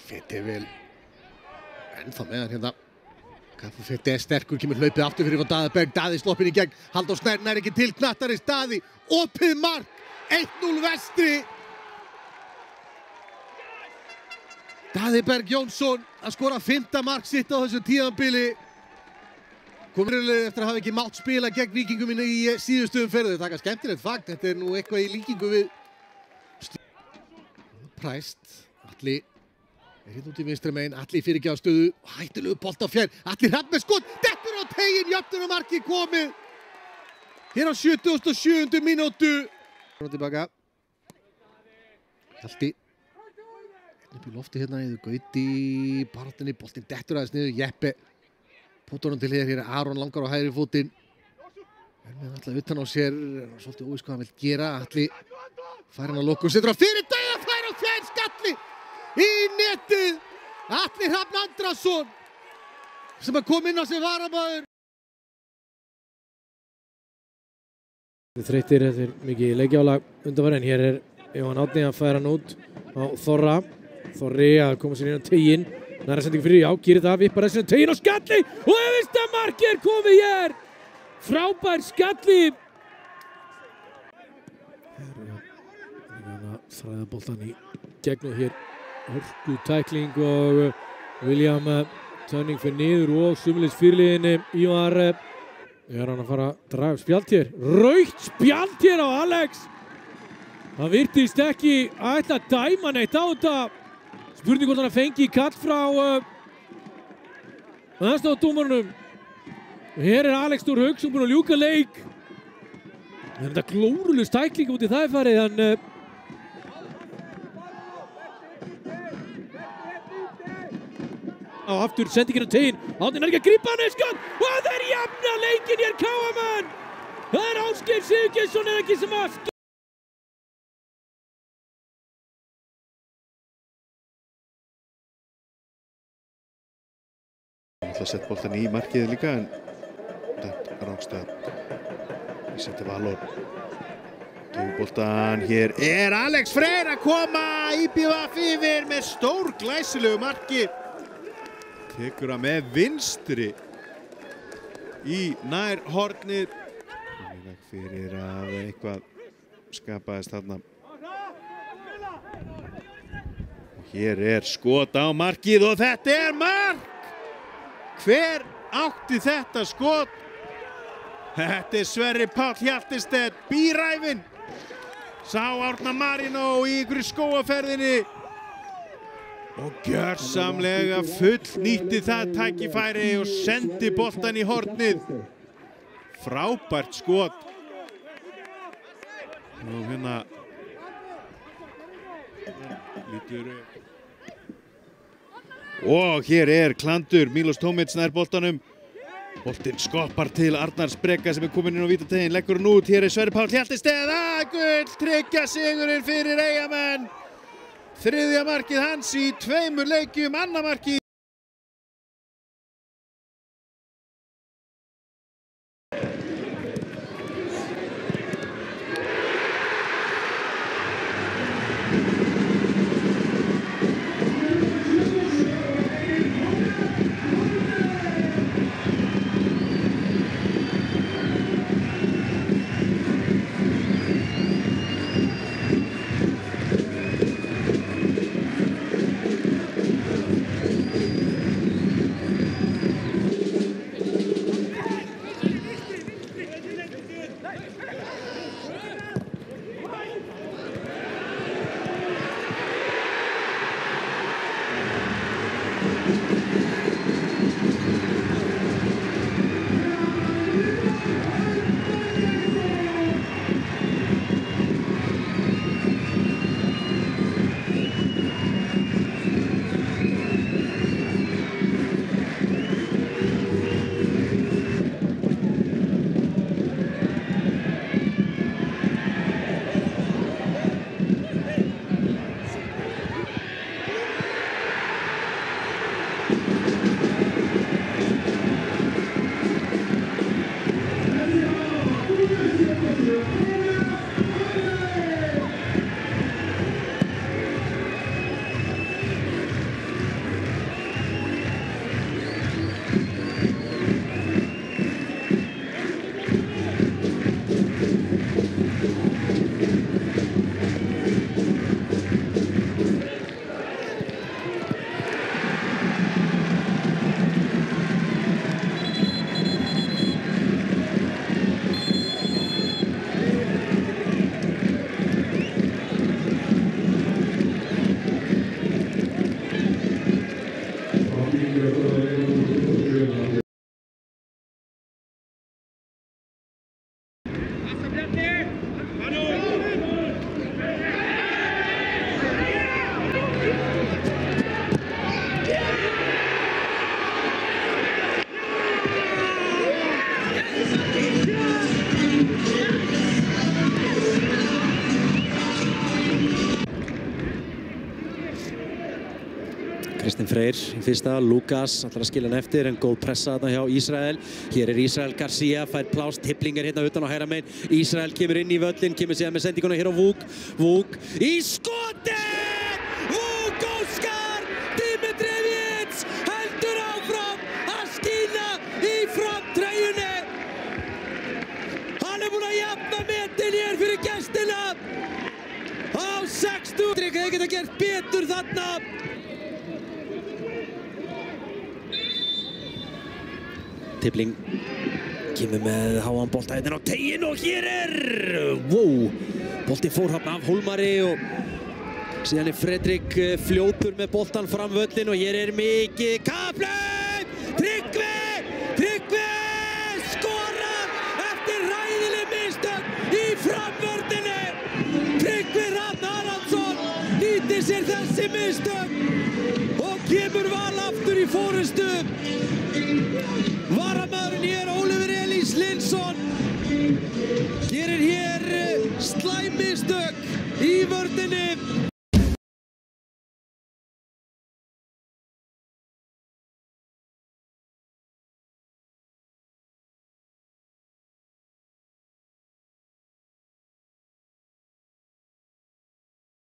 Feti vel ennþá með hann hérna. Feti er sterkur, kemur hlaupið aftur fyrir Van Daðaberg. Daði sloppinn í gegn, Halldór Snær nær ekki til, Knattarins Daði, opið mark, 1-0 Vestri. Daði Berg Jónsson að skora 5. mark sitt á þessu tímabili. Komur eftir að hafa ekki mátt spila gegn Víkingum í síðustu umferð. Það er skemmtilegt fakt, þetta er nú eitthvað í líkingu við Præst. Atli er hérna út í vinstri megin, Atli fyrir ekki á stöðu, hættulegu bolt á fjær, Atli hratt með skot, dettur á teginn, jöfnunarmarkið komið. Hér á 77. mínútu. Tilbaka. Hjalti. Upp í lofti hérna, eða Gauti í baráttunni, boltinn dettur aðeins niður, Jeppe. Pótur hann til hér er Aron langar á hægri fótinn. Er með alltaf utan á sér, svolítið óvíst hvað hann vil gera, Atli fær hann að lokum, setur hann fyrir dauðafæri og fjær skalli í netið. Atli Hrafn Andrason sem að kom inn á sig varamaður. Þreyttir, þetta er mikið leikjálag undanfarið, en hér er Jóhann Árni að færa hann út á Þorra. Þorri að koma sér inn á teginn, næra sending fyrir, já, gerir það, vippar þessum teginn og skalli og efsta markið er komið hér. Frábær skalli. Þræða boltan í gegn og hér hörku tækling og William Tönning fyrir niður og sumulis fyrirliðinni Ívar er hann að fara að draga spjald hér. Rautt spjald hér á Alex. Það virtist ekki að ætla að dæma neitt á þetta. Spurning hvort hann að fengi kall frá aðstofadómarunum. Hér er Alex Þór Hauksson búinn að ljúka leik. Það er þetta glórulega tækling út í það farið, en á aftur sendingin á teginn, Árni er ekki að grípa hann skot og það er jafna leikin hér KM-menn. Það er Ásgeir Sigurgeirsson er ekki sem að Það sett boltan í markið líka, en dæmt rángstöð. Ég seti Valur. Gefur boltan, hér er Alex Freyr að koma, IBVF yfir með stór glæsilegu marki. Tekur hann með vinstri í nær hornið. Í veg fyrir að eitthvað skapaðist þarna. Hér er skot á markið og þetta er mark! Hver átti þetta skot? Þetta er Sverrir Páll Hjaltestedt, bíræfinn. Sá Árna Marino í ykkur skóaferðinni og gjörsamlega fullnýtti það tækifæri og sendi boltan í hornið. Frábært skot. Og hérna lítur og hér er klandur, Milos Tomic nær boltanum. Boltinn skoppar til Arnars Breka sem er kominn inn á vítateginn, leggur hann út. Hér er Sverrir Páll Hjaltestedt, gull, tryggja sigurinn fyrir Eyjamenn. Þriðja markið hans í 2 leikjum, annað markið. Kristinn Freyr í fyrsta, Lukas ætlar að skilja hann eftir en góð pressa þarna hjá Ísrael. Hér er Ísrael Garcia, fær plást, Tippling hérna utan á hægra megin. Ísrael kemur inn í völlin, kemur síðan með sendinguna hér á Vuk. Vuk í skotið! Vuk Óskar! Dimitrievits heldur áfram að skína í framtreyjunni. Hann er búinn að jafna metin hér fyrir gestina á 60. Þeir geta gert betur þarna. Tippling kemur með háan bolta hérna á tegin og hér er bolti fór hann af Hólmari og síðan er Fredrik fljótur með boltan fram völlin og hér er mikið kapphlaup. Tryggvi skorar eftir hræðileg mistök í framvörninni. Tryggvi Hrafn Haraldsson nýtir sér þessi mistök og kemur Val aftur í forystu. Varamaðurinn hér, Oliver Elís Lindsson, gerir hér slæm mistök í vörninni.